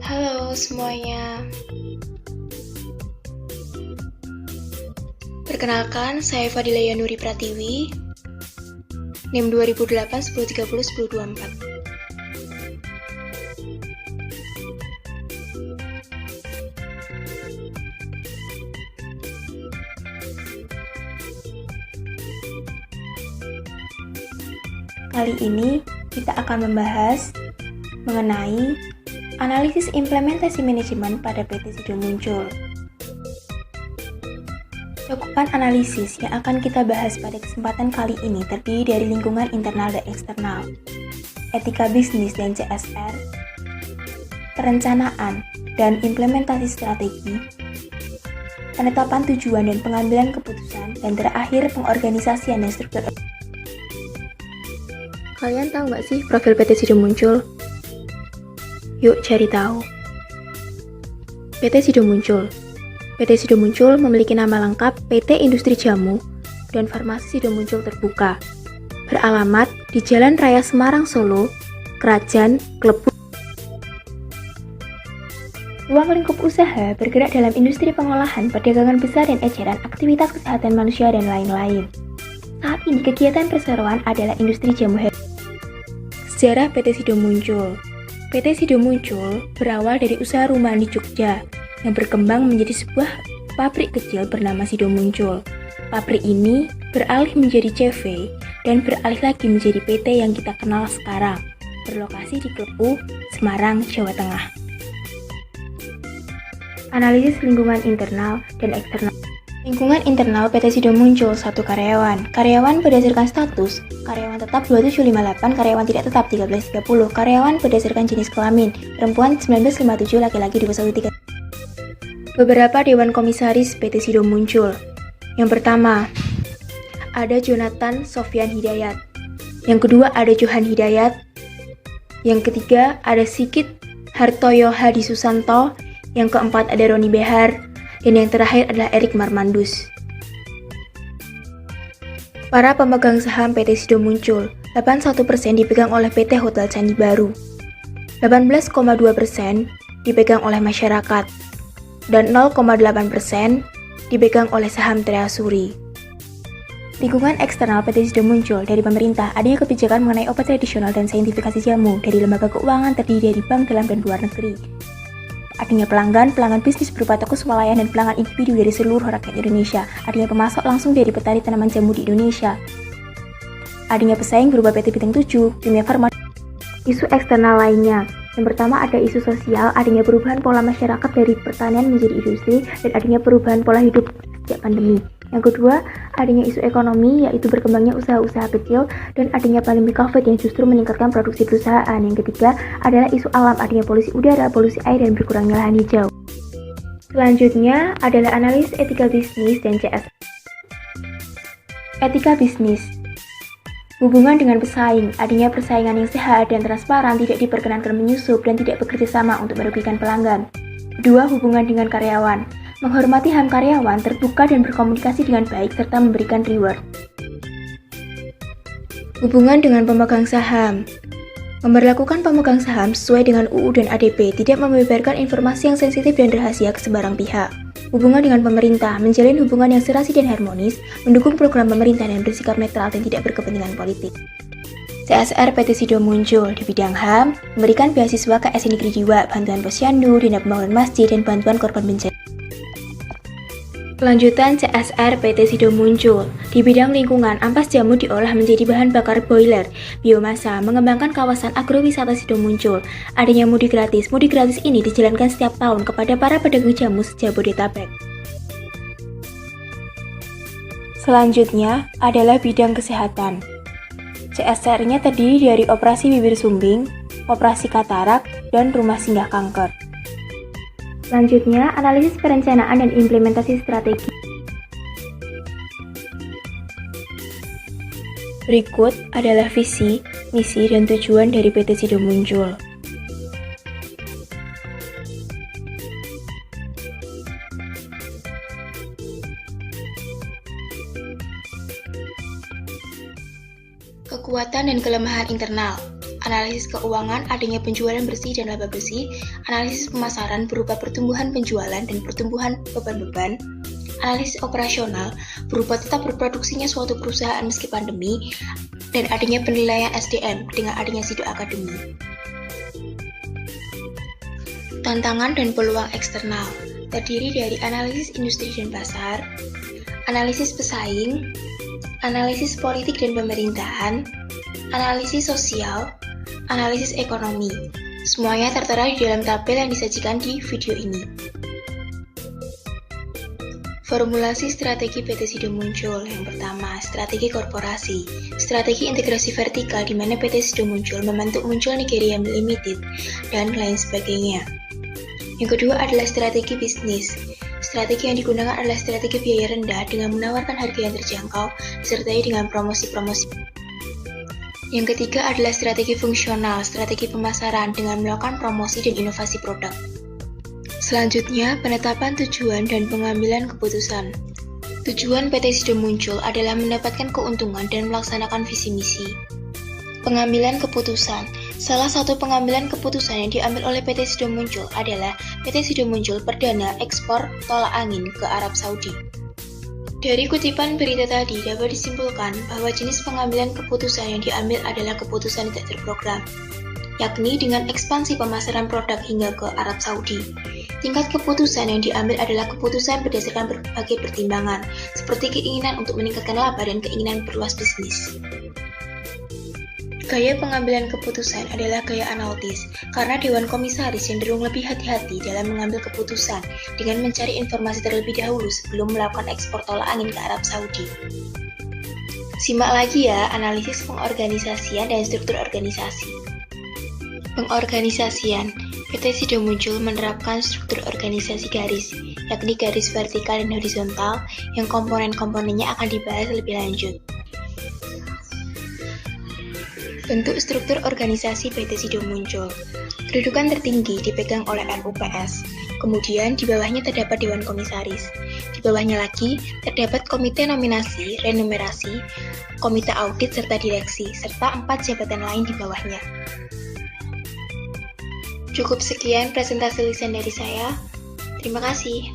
Halo semuanya. Perkenalkan, saya Fadila Yanuri Pratiwi, NIM 2008 1030 1024. Kali ini kita akan membahas mengenai analisis implementasi manajemen pada PT Sido Muncul. Cakupan analisis yang akan kita bahas pada kesempatan kali ini terdiri dari lingkungan internal dan eksternal, etika bisnis dan CSR, perencanaan dan implementasi strategi, penetapan tujuan dan pengambilan keputusan, dan terakhir pengorganisasian dan struktur. Kalian tahu nggak sih profil PT Sido Muncul? Yuk cari tahu. PT Sido Muncul. PT Sido Muncul memiliki nama lengkap PT Industri Jamu dan Farmasi Sido Muncul Terbuka. Beralamat di Jalan Raya Semarang Solo, Krajan, Klepu. Ruang lingkup usaha bergerak dalam industri pengolahan, perdagangan besar dan eceran, aktivitas kesehatan manusia dan lain-lain. Saat ini kegiatan perseroan adalah industri jamu herbal. Sejarah PT Sido Muncul. PT Sido Muncul berawal dari usaha rumahan di Jogja yang berkembang menjadi sebuah pabrik kecil bernama Sido Muncul. Pabrik ini beralih menjadi CV dan beralih lagi menjadi PT yang kita kenal sekarang, berlokasi di Klepu, Semarang, Jawa Tengah. Analisis lingkungan internal dan eksternal. Lingkungan internal PT Sido Muncul 1 karyawan. Karyawan berdasarkan status, karyawan tetap 2758, karyawan tidak tetap 1330, karyawan berdasarkan jenis kelamin, perempuan 1957, laki-laki 213. Beberapa dewan komisaris PT Sido Muncul. Yang pertama, ada Jonathan Sofyan Hidayat. Yang kedua ada Johan Hidayat. Yang ketiga ada Sigit Hartoyo Hadi Susanto. Yang keempat ada Roni Behar. Dan yang terakhir adalah Erik Marmandus. Para pemegang saham PT Sido Muncul, 81% dipegang oleh PT Hotel Candi Baru, 18,2% dipegang oleh masyarakat, dan 0,8% dipegang oleh saham Treasury. Lingkungan eksternal PT Sido Muncul dari pemerintah, adanya kebijakan mengenai obat tradisional dan saintifikasi jamu dari lembaga keuangan terdiri dari bank dalam dan luar negeri. Adanya pelanggan bisnis berupa toko swalayan dan pelanggan individu dari seluruh rakyat Indonesia. Adanya pemasok langsung dari petani tanaman jamu di Indonesia. Adanya pesaing berupa PT Bintang 7, Kimia Farma. Isu eksternal lainnya. Yang pertama ada isu sosial, adanya perubahan pola masyarakat dari pertanian menjadi industri, dan adanya perubahan pola hidup sejak pandemi. Yang kedua, adanya isu ekonomi, yaitu berkembangnya usaha-usaha kecil, dan adanya pandemi COVID yang justru meningkatkan produksi perusahaan. Yang ketiga, adalah isu alam, adanya polusi udara, polusi air, dan berkurangnya lahan hijau. Selanjutnya adalah analisis etika bisnis dan CSR. Etika bisnis. Hubungan dengan pesaing, adanya persaingan yang sehat dan transparan, tidak diperkenankan menyusup dan tidak bekerja sama untuk merugikan pelanggan. Kedua, hubungan dengan karyawan. Menghormati HAM karyawan, terbuka dan berkomunikasi dengan baik, serta memberikan reward. Hubungan dengan pemegang saham. Memperlakukan pemegang saham sesuai dengan UU dan ADP, tidak membeberkan informasi yang sensitif dan rahasia ke sembarang pihak. Hubungan dengan pemerintah, menjalin hubungan yang serasi dan harmonis, mendukung program pemerintah dan bersikap netral dan tidak berkepentingan politik. CSR PT Sido Muncul di bidang HAM, memberikan beasiswa ke SN Negeri Jiwa, bantuan posyandu, dana pembangunan masjid, dan bantuan korban bencana. Kelanjutan CSR PT Sido Muncul. Di bidang lingkungan, ampas jamu diolah menjadi bahan bakar boiler, biomasa, mengembangkan kawasan agrowisata Sido Muncul. Adanya mudik gratis. Mudik gratis ini dijalankan setiap tahun kepada para pedagang jamu se-Jabodetabek. Selanjutnya adalah bidang kesehatan. CSR-nya terdiri dari operasi bibir sumbing, operasi katarak, dan rumah singgah kanker. Selanjutnya, analisis perencanaan dan implementasi strategi. Berikut adalah visi, misi, dan tujuan dari PT Sido Muncul. Kekuatan dan kelemahan internal. Analisis keuangan, adanya penjualan bersih dan laba bersih. Analisis pemasaran berupa pertumbuhan penjualan dan pertumbuhan beban-beban. Analisis operasional berupa tetap berproduksinya suatu perusahaan meski pandemi. Dan adanya penilaian SDM dengan adanya Sido Akademi. Tantangan dan peluang eksternal terdiri dari analisis industri dan pasar, analisis pesaing, analisis politik dan pemerintahan, analisis sosial, analisis ekonomi. Semuanya tertera di dalam tabel yang disajikan di video ini. Formulasi strategi PT Sido muncul. Yang pertama, strategi korporasi. Strategi integrasi vertikal di mana PT Sido muncul membentuk Muncul Nigeria Limited dan lain sebagainya. Yang kedua adalah strategi bisnis. Strategi yang digunakan adalah strategi biaya rendah dengan menawarkan harga yang terjangkau disertai dengan promosi-promosi. Yang ketiga adalah strategi fungsional, strategi pemasaran dengan melakukan promosi dan inovasi produk. Selanjutnya, penetapan tujuan dan pengambilan keputusan. Tujuan PT Sido muncul adalah mendapatkan keuntungan dan melaksanakan visi misi. Pengambilan keputusan. Salah satu pengambilan keputusan yang diambil oleh PT Sido muncul adalah PT Sido muncul perdana ekspor tolak angin ke Arab Saudi. Dari kutipan berita tadi dapat disimpulkan bahwa jenis pengambilan keputusan yang diambil adalah keputusan tidak terprogram, yakni dengan ekspansi pemasaran produk hingga ke Arab Saudi. Tingkat keputusan yang diambil adalah keputusan berdasarkan berbagai pertimbangan, seperti keinginan untuk meningkatkan laba dan keinginan berluas bisnis. Gaya pengambilan keputusan adalah gaya analitis, karena Dewan Komisaris cenderung lebih hati-hati dalam mengambil keputusan dengan mencari informasi terlebih dahulu sebelum melakukan ekspor tolak angin ke Arab Saudi. Simak lagi ya analisis pengorganisasian dan struktur organisasi. Pengorganisasian. PT Sido muncul menerapkan struktur organisasi garis, yakni garis vertikal dan horizontal, yang komponen-komponennya akan dibahas lebih lanjut. Bentuk struktur organisasi PT Sido muncul. Kedudukan tertinggi dipegang oleh RUPS, kemudian di bawahnya terdapat Dewan Komisaris. Di bawahnya lagi terdapat Komite Nominasi, Renumerasi, Komite Audit serta Direksi, serta 4 jabatan lain di bawahnya. Cukup sekian presentasi lisan dari saya. Terima kasih.